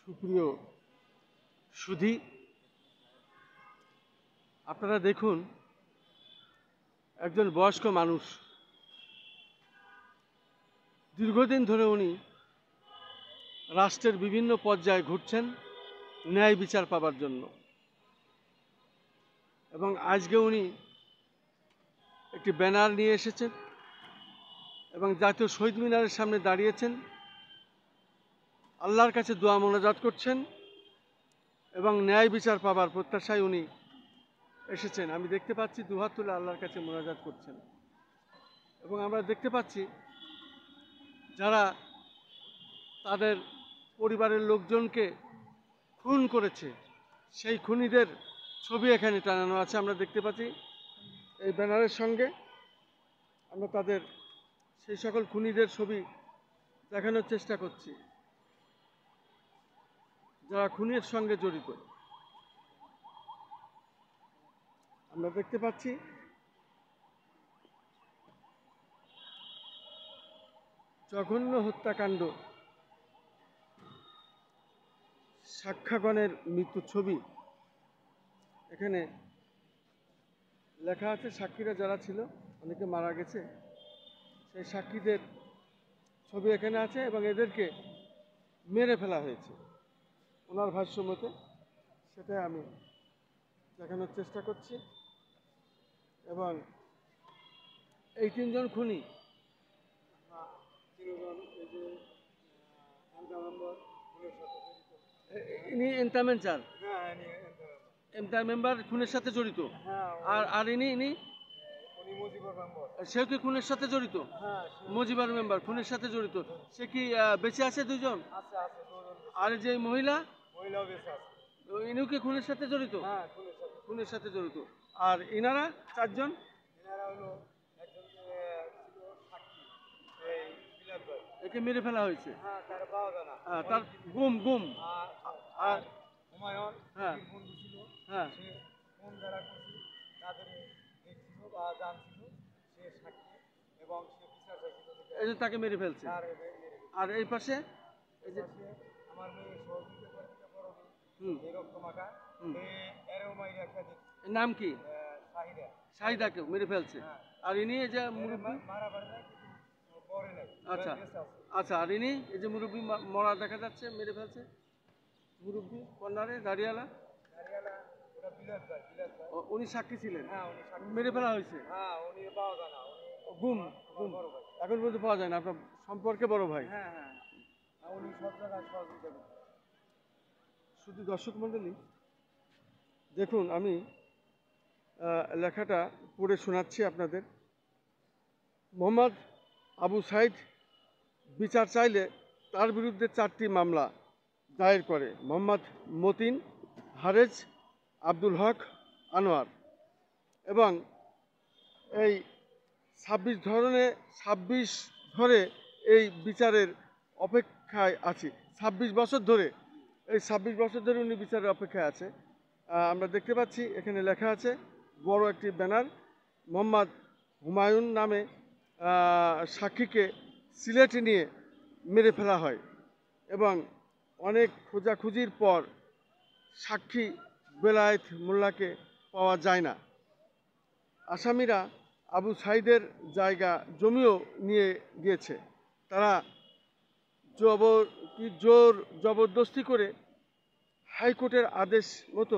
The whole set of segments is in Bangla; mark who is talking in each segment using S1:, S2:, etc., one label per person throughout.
S1: সুপ্রিয় সুধী, আপনারা দেখুন, একজন বয়স্ক মানুষ দীর্ঘদিন ধরে উনি রাষ্ট্রের বিভিন্ন পর্যায়ে ঘুরছেন ন্যায় বিচার পাবার জন্য, এবং আজকে উনি একটি ব্যানার নিয়ে এসেছেন এবং জাতীয় শহীদ মিনারের সামনে দাঁড়িয়েছেন, আল্লাহর কাছে দোয়া মোনাজাত করছেন এবং ন্যায় বিচার পাবার প্রত্যাশায় উনি এসেছেন। আমি দেখতে পাচ্ছি দুহাত তুলে আল্লাহর কাছে মোনাজাত করছেন, এবং আমরা দেখতে পাচ্ছি যারা তাদের পরিবারের লোকজনকে খুন করেছে সেই খুনিদের ছবি এখানে টানানো আছে। আমরা দেখতে পাচ্ছি এই ব্যানারের সঙ্গে আমরা তাদের সেই সকল খুনিদের ছবি দেখানোর চেষ্টা করছি যারা খুনের সঙ্গে জড়িত। আমরা দেখতে পাচ্ছি জঘন্য হত্যাকাণ্ড, সাক্ষ্যগণের মৃত্যু ছবি এখানে লেখা আছে। সাক্ষীরা যারা ছিল, অনেকে মারা গেছে, সেই সাক্ষীদের ছবি এখানে আছে এবং এদেরকে মেরে ফেলা হয়েছে ওনার ভাষ্য মতে। সেটা আমি দেখানোর চেষ্টা করছি। এবং এই তিনজন খুনি ইনি এন্টারমেন্টার মেম্বার খুনের সাথে জড়িত, আর ইনি সেও কি খুনের সাথে জড়িত? মজিবর মেম্বার খুনের সাথে জড়িত। সে কি বেঁচে আছে? দুজন। আর যে মহিলা, ইনিও কি খুনের সাথে জড়িত? খুনের সাথে জড়িত। আর ইনারা চারজন, একে মেরে ফেলা হয়েছে। তার গুম আর হ্যাঁ হ্যাঁ এই যে তাকে মেরে ফেলছে। আর এই পাশে এই যে নাম কি? শাহিদাকে মেরে ফেলছে। আর ইনি এই যে মুরব্বী, আচ্ছা আচ্ছা, আর ইনি এই যে মুরব্বী মরা দেখা যাচ্ছে, মেরে ফেলছে মুরব্বী কর্নারে দাঁড়িয়ালা, উনি সাক্ষী ছিলেন, মেরে ফেলা হয়েছে। গুম গুম এখন পর্যন্ত পাওয়া যায় না। আপনার সম্পর্কে বড় ভাই? শুধু দর্শক মণ্ডলী দেখুন, আমি লেখাটা পড়ে শোনাচ্ছি আপনাদের। মোহাম্মদ আবু সাইদ বিচার চাইলে তার বিরুদ্ধে 4টি মামলা দায়ের করে মোহাম্মদ মতিন, হারেজ, আব্দুল হক, আনোয়ার, এবং এই 26 ধরে এই বিচারের অপেক্ষায় আছি। 26 বছর ধরে, এই 26 বছর ধরে উনি বিচারের অপেক্ষায় আছে। আমরা দেখতে পাচ্ছি এখানে লেখা আছে বড় একটি ব্যানার, মোহাম্মদ হুমায়ুন নামে সাক্ষীকে সিলেটে নিয়ে মেরে ফেলা হয় এবং অনেক খোঁজাখুঁজির পর সাক্ষী বেলায়েত মোল্লাকে পাওয়া যায় না। আসামিরা আবু সাইদের জায়গা জমিও নিয়ে গিয়েছে। তারা জোর জবরদস্তি করে হাইকোর্টের আদেশ মতো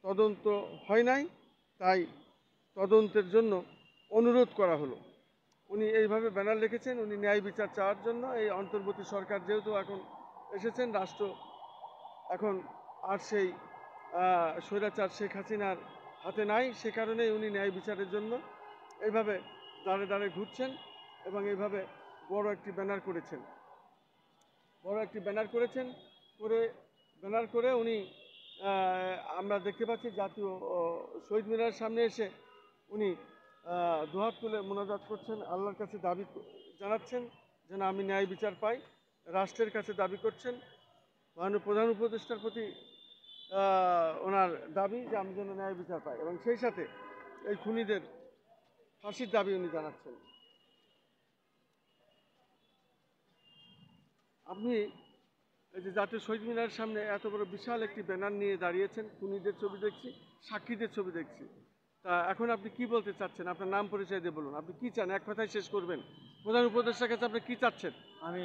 S1: তদন্ত হয় নাই, তাই তদন্তের জন্য অনুরোধ করা হলো। উনি এইভাবে ব্যানার লিখেছেন, উনি ন্যায় বিচার চাওয়ার জন্য। এই অন্তর্বর্তী সরকার যেহেতু এখন এসেছেন, রাষ্ট্র এখন আর সেই স্বৈরাচার শেখ হাসিনার হাতে নাই, সে কারণেই উনি ন্যায় বিচারের জন্য এইভাবে দাঁড়ে দাঁড়ে ঘুরছেন এবং এইভাবে বড় একটি ব্যানার করেছেন। ব্যানার করে উনি আমরা দেখতে পাচ্ছি জাতীয় শহীদ মিনারের সামনে এসে উনি দুহাত তুলে মোনাজাত করছেন, আল্লাহর কাছে দাবি জানাচ্ছেন যেন আমি ন্যায় বিচার পাই। রাষ্ট্রের কাছে দাবি করছেন, মাননীয় প্রধান উপদেষ্টার প্রতি ওনার দাবি যে আমি যেন ন্যায় বিচার পাই, এবং সেই সাথে এই খুনিদের ফাঁসির দাবি উনি জানাচ্ছেন। আপনি এই যে জাতীয় শহীদ মিনারের সামনে এত বড় বিশাল একটি ব্যানার নিয়ে দাঁড়িয়েছেন, খুনিদের ছবি দেখছি, সাক্ষীদের ছবি দেখছি। তা এখন আপনি কি বলতে চাচ্ছেন? আপনার নাম পরিচয় দিয়ে বলুন, আপনি কি চান? এক কথায় শেষ করবেন। প্রধান উপদেষ্টার কাছে আপনি কি চাচ্ছেন?
S2: আমি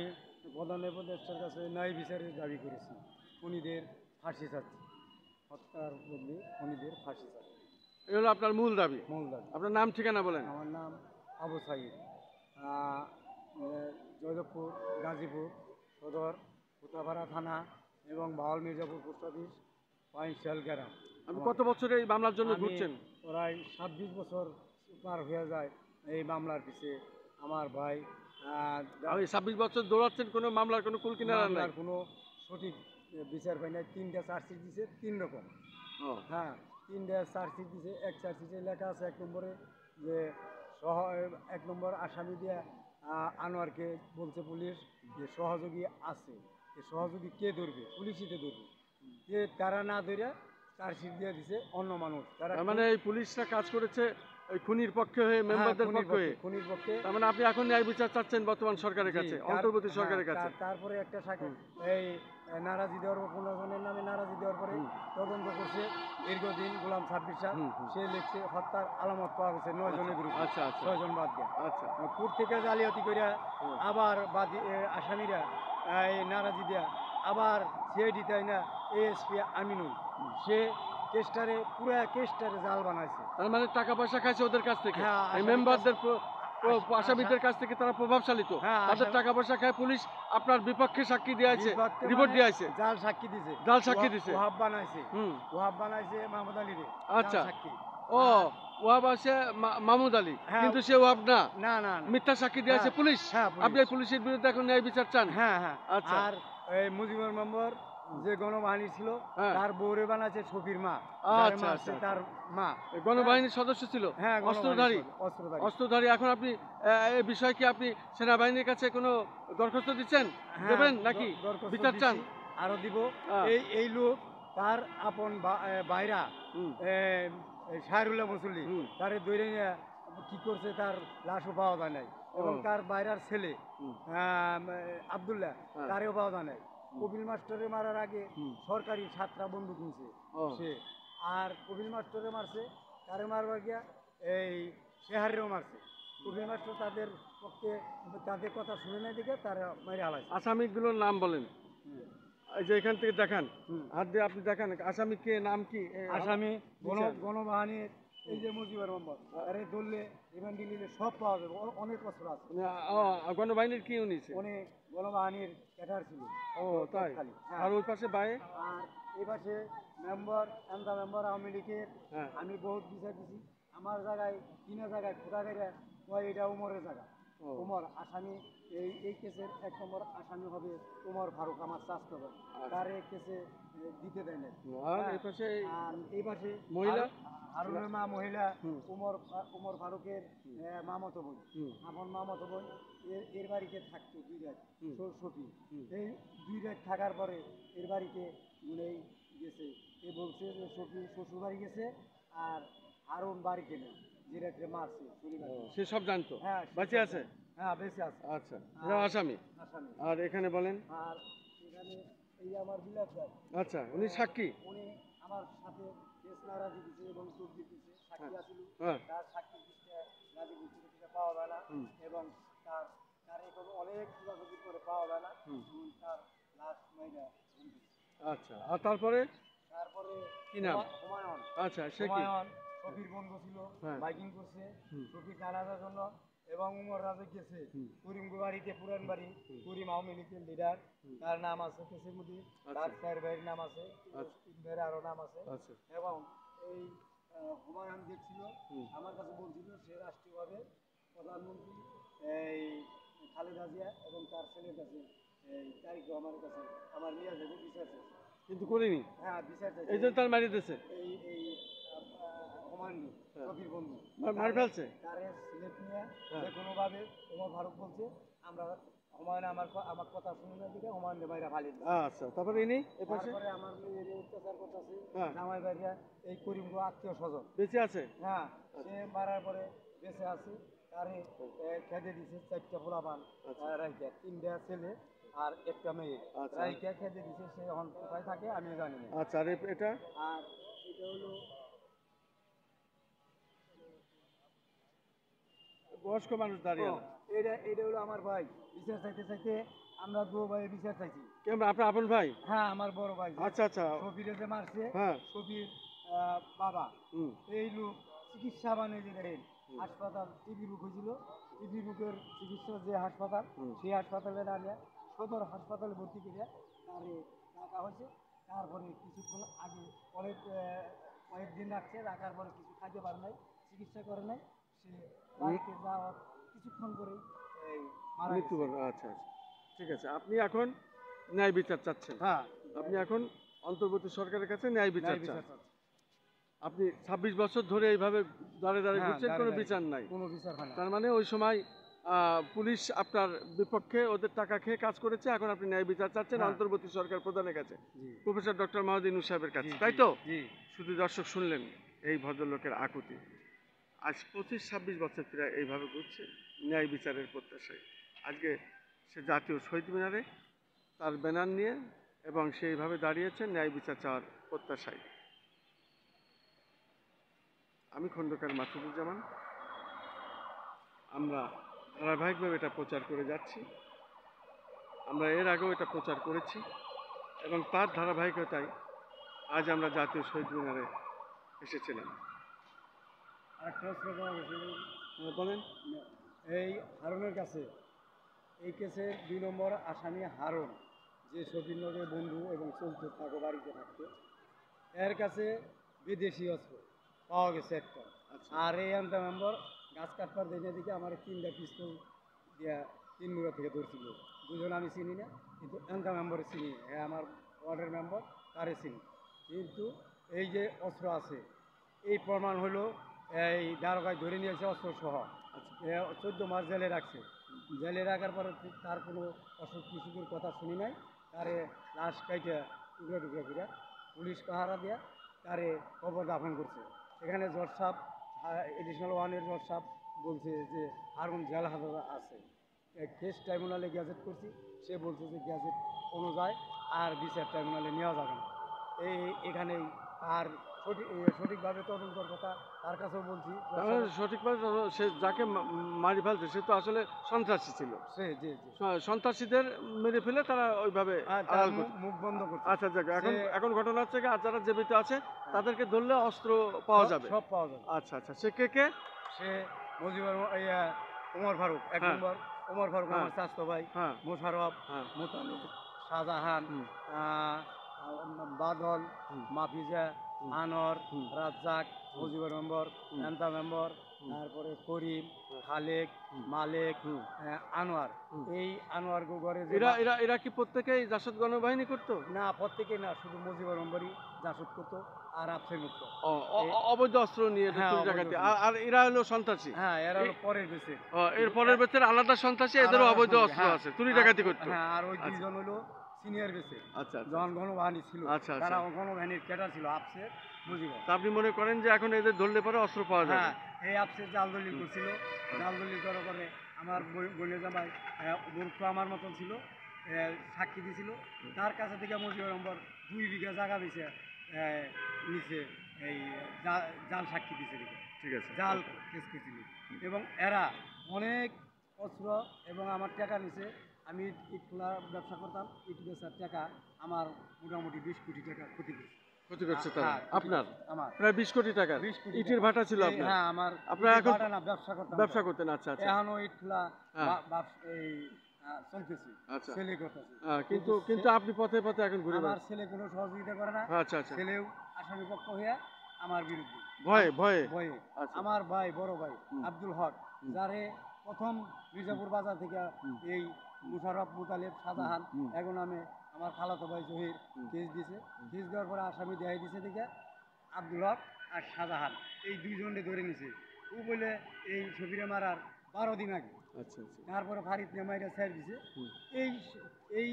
S2: প্রধান উপদেষ্টার কাছে ন্যায় বিচারের দাবি করেছি। খুনিদের ফাঁসি চাচ্ছি, হত্যার বদলে খুনিদের ফাঁসি চাচ্ছি,
S1: এই হলো আপনার মূল দাবি।
S2: মূল দাবি।
S1: আপনার নাম ঠিকানা বলেন।
S2: আমার নাম আবু সাইদ, জয়দেবপুর, গাজীপুর সদর, কোতাপাড়া থানা এবং বাউল মির্জাপুর পোস্ট অফিস, পাইনশাল গ্রাম।
S1: আপনি কত বছর এই মামলার জন্য
S2: আমি
S1: ঘুরছেন?
S2: প্রায় 26 বছর পার হয়ে যায় এই মামলার পিছে। আমার ভাই
S1: আমি 26 বছর দৌড়াচ্ছেন, কোনো মামলার কোনো কুল কিনারা নাই।
S2: মামলার কোনো সঠিক বিচার পাই না। 3টা চার্জশিট দিছে, 3 রকম।
S1: ও,
S2: হ্যাঁ, 3টা চার্জশিট দিছে। এক চার্জশিটে লেখা আছে 1 নম্বরে যে 1 নম্বর আসামি দিয়ে আনোয়ারকে বলছে পুলিশ যে সহযোগী আছে। এই সহযোগী কে ধরবে? পুলিশই তো ধরবে। যে তারা না ধরে চার্জশিট দিয়ে দিছে অন্য মানুষ। তারা
S1: তার মানে এই পুলিশরা কাজ করেছে ওই খুনির পক্ষে হয়ে, মেম্বারদের পক্ষে হয়ে।
S2: খুনির পক্ষে।
S1: তার মানে আপনি এখন ন্যায় বিচার চাচ্ছেন বর্তমান সরকারের কাছে, অন্তর্বর্তী সরকারের কাছে।
S2: তারপরে একটা এই নারাজি দেওয়ার পর 15 জনের নামে নারাজি দেওয়ার পরে তদন্ত করছে দীর্ঘদিন গোলাম সাব্বির সাহেব। সে লিখছে হত্যার আলামত পাওয়া গেছে 9 জনের বিরুদ্ধে।
S1: আচ্ছা আচ্ছা
S2: 6 জন বাদ দিয়ে।
S1: আচ্ছা।
S2: কোর্ট থেকে জালিয়াতি করে আবার বাদী আসামিরা এই নারাজি দেয়া আবার সিআইডি তাই না এএসপি আমিনুল, সে কেসটারে পুরো কেসটারে জাল বানাইছে।
S1: তার মানে টাকা পয়সা খাইছে ওদের কাছ থেকে,
S2: হ্যাঁ,
S1: এই মেম্বারদের আসামিদের কাছ থেকে তারা প্রভাবশালী তো।
S2: হ্যাঁ,
S1: তাদের টাকা পয়সা খায় পুলিশ আপনার বিপক্ষে সাক্ষী দিয়েছে,
S2: বিপক্ষে
S1: রিপোর্ট
S2: মানে
S1: দিয়েছে,
S2: জাল সাক্ষী দিছে।
S1: জাল সাক্ষী দিছে।
S2: ওহাব বানাইছে।
S1: হুম,
S2: ওহাব বানাইছে মাহমুদ আলী রে।
S1: আচ্ছা।
S2: জাল সাক্ষী।
S1: ও, ওয়াব আছে মাহমুদ আলী,
S2: হ্যাঁ,
S1: কিন্তু সে ওয়াব না,
S2: না না না।
S1: মিথ্যা সাক্ষী দিয়েছে
S2: হ্যাঁ,
S1: পুলিশ।
S2: হ্যাঁ, পুলিশ।
S1: আপনি এই পুলিশের বিরুদ্ধে এখন ন্যায় বিচার চান?
S2: হ্যাঁ হ্যাঁ।
S1: আচ্ছা।
S2: আর এই মুজিবুর মেম্বার যে গণবাহিনী ছিল
S1: হ্যাঁ।
S2: তার বউরে বানাচ্ছে শফির মা।
S1: আচ্ছা,
S2: যারে মারছে
S1: আচ্ছা,
S2: তার মা।
S1: এই গণবাহিনীর সদস্য ছিল,
S2: হ্যাঁ,
S1: অস্ত্রধারী।
S2: অস্ত্রধারী।
S1: অস্ত্রধারী। এখন আপনি এই বিষয়ে কি আপনি সেনাবাহিনীর কাছে কোনো দরখাস্ত দিচ্ছেন?
S2: হ্যাঁ,
S1: দেবেন নাকি
S2: দরখাস্ত
S1: বিচার চান?
S2: দিছি, আরো দিব।
S1: হ্যাঁ।
S2: এই লোক তার আপন বাইরা
S1: হুম,
S2: শাহরুল্লাহ মুসল্লি
S1: হুম।
S2: তারে দৈরে নিয়ে কি করছে তার লাশও পাওয়া যায় নাই। এবং
S1: ও।
S2: তার বাইরার ছেলে
S1: হুম।
S2: আব্দুল্লাহ
S1: হ্যাঁ।
S2: তারেও পাওয়া যায় নাই। কপিল মাস্টারে মারার আগে
S1: হুম।
S2: সরকারি 7টা বন্দুক নিছে
S1: ও।
S2: সে। আর কপিল মাস্টারে মারছে, তারে মারবার গিয়া এই শেহারেও মারছে। কপিল মাস্টার তাদের পক্ষে তাদের কথা শুনে নাই দেখে তারা মেরে হালাইছে।
S1: আসামিগুলোর নাম বলেন। এই যে এখান থেকে দেখান,
S2: হুম।
S1: হাত দিয়ে আপনি দেখান আসামি কে, নাম কি?
S2: আসামি
S1: বিচার।
S2: গণবাহিনীর এই যে মুজিবুর রহমান আরে ধরলে রিমান্ডে নিলে সব পাওয়া যাবে। অনেক অস্ত্র আছে।
S1: গণবাহিনীর কি উনিছে?
S2: অনেক গণবাহিনীর ক্যাডার ছিল।
S1: ও তাই?
S2: খালি। হ্যাঁ।
S1: আর ওই পাশে বায়ে?
S2: আর এই পাশে মেম্বার এমদা মেম্বার আওয়ামী লীগের।
S1: হ্যাঁ।
S2: আমি বহুত বিচার দিছি। আমার জায়গায় 3 জায়গায় খোদা গাইরা কয় এটা উমরের জায়গা।
S1: ও।
S2: উমর আসামি এই কেসের 1 নম্বর আসামি হবে উমর ফারুক, আমার চাচতো ভাই। তার এই কেসে দিতে দেয় না।
S1: আর এই পাশে
S2: আর এই পাশে
S1: মহিলা?
S2: হারুনের মা মহিলা
S1: হুম।
S2: উমর ফারুকের মামাতো বোন,
S1: হুম।
S2: আমার মামাতো বোন। এর বাড়িতে থাকতো 2 রাত
S1: হুম।
S2: সফি।
S1: হুম।
S2: এই 2 রাত থাকার পরে এর বাড়িতে গেছে। এ বলছে যে সফি শ্বশুর বাড়ি গেছে আর হারুন বাড়িতে নেই, যে রাত্রে মারছে শনিবার।
S1: সে সব জানতো?
S2: হ্যাঁ,
S1: বেঁচে আছে?
S2: হ্যাঁ বেঁচে আছে
S1: আচ্ছা, এরা আসামি।
S2: আসামি।
S1: আর এখানে বলেন।
S2: আর এখানে এই আমার বিলাস ভাই,
S1: আচ্ছা, উনি সাক্ষী?
S2: উনি আমার সাথে কেস নারাজি দিছে এবং চোখ দিতেছে, সাক্ষী আছিল।
S1: হ্যাঁ।
S2: তার সাক্ষী দিতে রাজি দিচ্ছে সেটা পাওয়া যায় না।
S1: হুম।
S2: এবং তার তার এখন অনেক খোঁজাখুঁজি করে পাওয়া যায় না।
S1: হুম।
S2: তার লাশ মাইরা
S1: আচ্ছা, আর তারপরে
S2: তারপরে
S1: কি নাম?
S2: হুমায়ুন।
S1: আচ্ছা, সে কি?
S2: হুমায়ুন শফির বন্ধু ছিল,
S1: হ্যাঁ।
S2: বাইকিং করছে
S1: হুম।
S2: শফির জানাজার জন্য। এবং উমর রাজে গেছে
S1: হুম।
S2: করিম বাড়িতে, পুরান বাড়ি। করিম আওয়ামী লীগের লিডার, তার নাম আছে কেসের মধ্যে। তার
S1: আচ্ছা।
S2: 4 ভাইয়ের নাম আছে,
S1: আচ্ছা।
S2: 3 ভাইয়ের আরো নাম আছে।
S1: আচ্ছা।
S2: এবং এই হুমায়ুন দেখছিল,
S1: হুম।
S2: আমার কাছে বলছিল সে রাষ্ট্রীয়ভাবে প্রধানমন্ত্রী এই খালেদা জিয়া এবং তার ছেলের কাছে এই তারিক রহমানের কাছে আমার নিয়ে যাবে বিচার চাইছে।
S1: কিন্তু করিনি,
S2: হ্যাঁ বিচার চাইছে।
S1: এই জন্য তার মারি দিয়েছে।
S2: এই এই হুমায়ুন
S1: হ্যাঁ।
S2: শফির বন্ধু
S1: মারি ফেলছে।
S2: তারে সিলেট নিয়ে
S1: হ্যাঁ।
S2: যে কোনোভাবে উমর ফারুক বলছে আমরা হুমায়ুন আমার কথা শুনে না দিকে হুমায়ুন বাইরা ফালি দিল।
S1: আচ্ছা, তারপরে ইনি এ পাশে
S2: তারপরে আমার মেয়ের অত্যাচার করতেছে
S1: হ্যাঁ।
S2: জামাই বাইরা এই করিমগো আত্মীয় স্বজন।
S1: বেঁচে আছে?
S2: হ্যাঁ, সে মারার পরে বেঁচে আছে। তারে খেতে দিছে 4টা পোলাপান রাইখা, 3টা ছেলে আর একটা মেয়ে
S1: আচ্ছা।
S2: রাইকা খেতে দিছে, সে এখন কোথায় থাকে আমি জানি না।
S1: আচ্ছা, আর এটা
S2: আর এটা হলো
S1: বয়স্ক মানুষ দাঁড়িয়ে না।
S2: এটা এটা হলো আমার ভাই, বিচার চাইতে চাইতে আমরা দু ভাই বিচার চাইছি।
S1: কেমন আপনার আপন ভাই?
S2: হ্যাঁ আমার বড় ভাই,
S1: আচ্ছা আচ্ছা।
S2: সফিরে যে মারছে,
S1: হ্যাঁ।
S2: সফির বাবা।
S1: হুম।
S2: এই লোক চিকিৎসা বানিয়ে দিলেন, হাসপাতাল টিবি রোগ হয়েছিল, টিবি রোগের চিকিৎসা যে হাসপাতাল, সেই হাসপাতালে না নিয়ে সদর হাসপাতালে ভর্তি করে তারে রাখা হয়েছে। তারপরে কিছুক্ষণ আগে অনেক কয়েকদিন রাখছে, রাখার পরে কিছু খাইতে পারে নাই, চিকিৎসা করে নাই, সে বাড়িতে যাওয়ার কিছুক্ষণ করেই এই মারা গেছে।
S1: মৃত্যুবরণ। আচ্ছা আচ্ছা, ঠিক আছে। আপনি এখন ন্যায় বিচার চাচ্ছেন?
S2: হ্যাঁ,
S1: আপনি এখন অন্তর্বর্তী সরকারের কাছে ন্যায় বিচার
S2: ন্যায় বিচার
S1: চান?
S2: চাচ্ছি।
S1: আপনি 26 বছর ধরে এইভাবে দাঁড়ে দাঁড়িয়ে
S2: হ্যাঁ,
S1: ঘুরছেন,
S2: দাঁড়িয়ে
S1: কোনো
S2: দাঁড়িয়ে।
S1: বিচার নাই?
S2: কোনো বিচার হয় না।
S1: তার মানে ওই সময় পুলিশ আপনার বিপক্ষে, ওদের টাকা খেয়ে কাজ করেছে, এখন আপনি ন্যায় বিচার চাচ্ছেন
S2: হ্যাঁ।
S1: অন্তর্বর্তী সরকার প্রধানের কাছে,
S2: জি,
S1: প্রফেসর ডক্টর মাহমুদ ইউনূস সাহেবের কাছে,
S2: জি,
S1: তাই তো?
S2: জি।
S1: শুধু দর্শক শুনলেন এই ভদ্রলোকের আকুতি। আজ 25-26 বছর প্রায় এইভাবে ঘুরছে ন্যায় বিচারের প্রত্যাশায়। আজকে সে জাতীয় শহীদ মিনারে তার ব্যানার নিয়ে এবং সেইভাবে দাঁড়িয়েছে ন্যায় বিচার চাওয়ার প্রত্যাশায়। আমি খন্দকার মাসুদুজ্জামান। আমরা ধারাবাহিকভাবে এটা প্রচার করে যাচ্ছি। আমরা এর আগেও এটা প্রচার করেছি এবং তার ধারাবাহিকতায় আজ আমরা জাতীয় শহীদ মিনারে এসেছিলাম।
S2: আরেকটা প্রশ্ন পাওয়া গেছে,
S1: বলেন।
S2: এই হারুনের কাছে, এই কেসের 2 নম্বর আসামি হারুন, যে শফিনগরের বন্ধু এবং চলতে থাকো বাড়িতে থাকতো, এর কাছে বিদেশি অস্ত্র পাওয়া গেছে একটা।
S1: আচ্ছা।
S2: আর এই আনতা মেম্বার গাছ কাটবার দেখে দিকে আমার 3টা পিস্তল দিয়া 3 মুড়া থেকে ধরছিল। দুজন আমি চিনি না, কিন্তু আনতা মেম্বারে চিনি, হ্যাঁ আমার ওয়ার্ডের মেম্বার, তারে চিনি। কিন্তু এই যে অস্ত্র আছে, এই প্রমাণ হলো এই দারোগায় ধরে নিয়েছে অস্ত্র সহ। 14 মাস জেলে রাখছে। জেলে রাখার পরে তার কোনো অসুখ বিসুখের কথা শুনি নাই, তারে লাশ কাইটা টুকরা টুকরা করে পুলিশ পাহারা দিয়া তারে কবর দাফন করছে। এখানে জজ সাহেব, এডিশনাল 1-এর জজ সাহেব বলছে যে হারুন জেল হাজতে আছে। কেস ট্রাইব্যুনালে গ্যাজেট করছি, সে বলছে যে গ্যাজেট অনুযায়ী আর বিচার ট্রাইব্যুনালে নেওয়া যাবে না। এখানেই আর সঠিকভাবে তদন্তর কথা তার কাছেও বলছি।
S1: তাহলে সঠিকভাবে সে যাকে মারি ফেলছে সে তো আসলে সন্ত্রাসী ছিল।
S2: সে জি জি
S1: সন্ত্রাসীদের মেরে ফেলে তারা ওইভাবে
S2: তার
S1: আড়াল করছে।
S2: মুখ বন্ধ করছে।
S1: আচ্ছা যাক, এখন
S2: সে-
S1: এখন ঘটনা হচ্ছে কি, আর যারা জীবিত আছে তাদেরকে ধরলে অস্ত্র পাওয়া যাবে।
S2: সব পাওয়া যাবে।
S1: আচ্ছা আচ্ছা, সে কে কে?
S2: সে মুজিবুর ওমর ফারুক, 1
S1: হ্যাঁ।
S2: নম্বর ওমর ফারুক
S1: হ্যাঁ।
S2: আমার চাচতো ভাই,
S1: হ্যাঁ।
S2: মোশাররফ,
S1: হ্যাঁ।
S2: মোতালিব, শাহজাহান,
S1: হুম।
S2: আহ, বাদল,
S1: হুম।
S2: মাফিজা,
S1: হুম।
S2: আনোয়ার,
S1: হুম।
S2: রাজ্জাক, মুজিবুর মেম্বর,
S1: হুম।
S2: এন্তা মেম্বর,
S1: হুম।
S2: তারপরে করিম,
S1: হুম।
S2: খালেক,
S1: হুম।
S2: মালেক,
S1: হুম।
S2: আনোয়ার।
S1: হুম।
S2: এই আনোয়ার গড়ে যে
S1: এরা এরা এরা কি প্রত্যেকেই জাসদ গণবাহিনী করতো?
S2: না, প্রত্যেকে না, শুধু মুজিবুর মেম্বরই জাসুদ করতো আর আফসে মুক্ত।
S1: অবৈধ অস্ত্র নিয়ে
S2: হ্যাঁ,
S1: চুরি
S2: অবৈধ
S1: ডাকাতি।
S2: অস্ত্র।
S1: আর এরা হলো সন্ত্রাসী।
S2: হ্যাঁ, এরা হলো পরের বেশি।
S1: এর পরের বেচের আলাদা সন্ত্রাসী, এদেরও
S2: আলাদা
S1: অবৈধ
S2: সঙ্গে,
S1: অস্ত্র
S2: হ্যাঁ।
S1: আছে, চুরি ডাকাতি করতো।
S2: হ্যাঁ, আর ওই
S1: আচ্ছা।
S2: 2 জন হলো সিনিয়র বেসে,
S1: আচ্ছা আচ্ছা।
S2: যখন গণবাহিনী ছিল,
S1: আচ্ছা, আচ্ছা।
S2: তারা গণবাহিনীর ক্যাডার ছিল, আফসের মুজিবর।
S1: তা আপনি মনে করেন যে এখন এদের ধরলে পরে অস্ত্র পাওয়া যাবে?
S2: হ্যাঁ, এই আফসের জাল দলিল করছিল, জাল দলিল করার পরে আমার বোনের জামাই মূর্খ আমার মতন ছিল, সাক্ষী দিছিল, তার কাছে থেকে মুজিবর নম্বর 2 বিঘা জায়গা বেছে নিচে, এই জাল সাক্ষী দিছে দিকে,
S1: ঠিক আছে।
S2: জাল কেস করেছিল। এবং এরা অনেক অস্ত্র এবং আমার টাকা নিছে। আমি ইট খোলা ব্যবসা করতাম, ইট বেচার টাকা আমার মোটামুটি 20 কোটি টাকা ক্ষতি করছে।
S1: ক্ষতি করছে তারা?
S2: হ্যাঁ,
S1: আপনার
S2: আমার
S1: প্রায় 20 কোটি টাকা
S2: 20 কোটি
S1: ইটের
S2: টাকা।
S1: ভাটা ছিল
S2: এই,
S1: আপনার?
S2: হ্যাঁ, আমার
S1: আপনারা
S2: ইটের
S1: এখন
S2: ভাটা না, ব্যবসা করতাম।
S1: ব্যবসা করতেন? আচ্ছা আচ্ছা।
S2: এখনো ইট খোলা
S1: হ্যাঁ।
S2: এই চলতেছি,
S1: আচ্ছা।
S2: ছেলে করতেছি।
S1: কিন্তু কিন্তু আপনি পথে পথে এখন ঘুরে
S2: আমার
S1: বেড়াচ্ছেন।
S2: ছেলে কোনো সহযোগিতা করে না,
S1: আচ্ছা আচ্ছা।
S2: ছেলেও আসামি পক্ষ হয়ে আমার বিরুদ্ধে
S1: ভয়ে ভয়ে?
S2: ভয়ে।
S1: আচ্ছা।
S2: আমার ভাই, বড় ভাই
S1: হুম।
S2: আব্দুল হক,
S1: হুম।
S2: যারে প্রথম মির্জাপুর বাজার থেকে
S1: হুম।
S2: এই মুশাররফ, মুতালিব, শাহজাহান
S1: হুম।
S2: এখন নামে আমার খালাতো ভাই জহির
S1: হুম।
S2: কেস দিছে। কেস দেওয়ার পরে আসামি দেখাই দিছে দেখে আব্দুল হক আর শাহজাহান এই 2 জনকে ধরে নিছে। ও বলে এই ছবিরে মারার 12 দিন আগে।
S1: আচ্ছা আচ্ছা।
S2: তারপরে ফারিদ নেমাইরা ছেড়ে দিছে।
S1: হুম।
S2: এই এই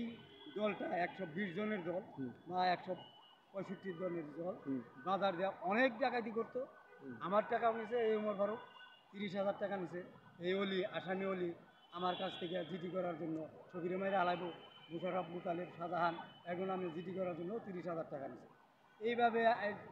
S2: দলটা 120 জনের দল
S1: হুম।
S2: বা 165 জনের দল
S1: হুম।
S2: বাজার দেওয়া অনেক ডাকাতি করতো।
S1: হুম।
S2: আমার টাকাও নিছে, এই উমর ফারুক 30,000 টাকা নিছে। এই অলি, আসামি অলি আমার কাছ থেকে জিডি করার জন্য ছবিরে মাইরা আলাইব মুশারফ, মুতালিব, শাহজাহান এগুলো আমি জিডি করার জন্য 30,000 টাকা নিয়েছে। এইভাবে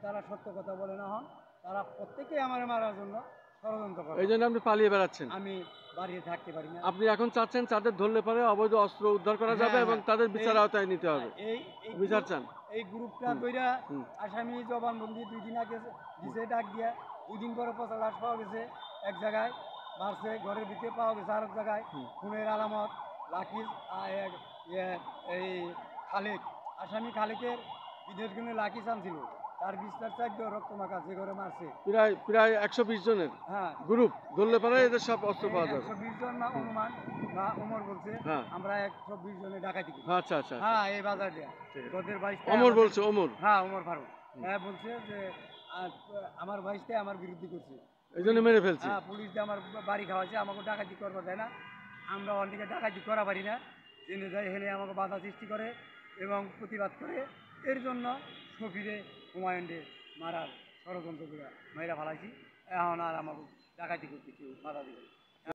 S2: তারা সত্য কথা বলে না হন, তারা প্রত্যেকেই আমার মারার জন্য ষড়যন্ত্র করে।
S1: এই জন্য আপনি পালিয়ে বেড়াচ্ছেন।
S2: আমি বাড়িতে থাকতে পারি না।
S1: আপনি এখন চাচ্ছেন তাদের ধরলে পরে অবৈধ অস্ত্র উদ্ধার করা যাবে
S2: হ্যাঁ,
S1: এবং
S2: হ্যাঁ।
S1: তাদের বিচার
S2: এই-
S1: আওতায় নিতে হবে।
S2: এই এই
S1: বিচার চান?
S2: এই গ্রুপটা
S1: হুম,
S2: কইরা
S1: হুম।
S2: আসামি জবানবন্দি 2 দিন আগে দিছে ডাক দিয়া, 2 দিন পরে পচা লাশ পাওয়া গেছে এক জায়গায়, মারছে ঘরের ভিতরে পাওয়া গেছে আরেক জায়গায়,
S1: হুম।
S2: খুনের আলামত লাকিজ এই খালেক, আসামি খালেকের বিদেশ গুণে লাকিজ আনছিল, তার বিস্তার চাইতে রক্ত মাখা যে ঘরে মারছে।
S1: প্রায় প্রায় 120 জনের
S2: হ্যাঁ,
S1: গ্রুপ ধরলে পরে এদের সব অস্ত্র পাওয়া যাবে।
S2: 120 জন না অনুমান বা ওমর বলছে
S1: হ্যাঁ।
S2: আমরা 120 জনে ডাকাতি করি।
S1: আচ্ছা আচ্ছা আচ্ছা।
S2: হ্যাঁ, এই বাজার দেয়া
S1: ঠিক আছে।
S2: তোদের বাইশটা
S1: অমর বলছে, অমর।
S2: হ্যাঁ, ওমর ফারুক। হ্যাঁ, বলছে যে আমার বাইশটাই আমার বিরুদ্ধে করছে।
S1: এই জন্য মেরে ফেলছে।
S2: হ্যাঁ, পুলিশ দিয়ে আমার বাড়ি খাওয়াছে, আমাকে ডাকাতি করবা দেয় না, আমরা অনেকে ডাকাতি করা পারি না, জেনে যায় হেনে আমাকে বাধা সৃষ্টি করে এবং প্রতিবাদ করে। এর জন্য শফিরে হুমায়ুনরে মারার ষড়যন্ত্র করে মাইরা ফালাইছি। এখন আর আমাকে ডাকাতি করতে কেউ বাধা দিবে না।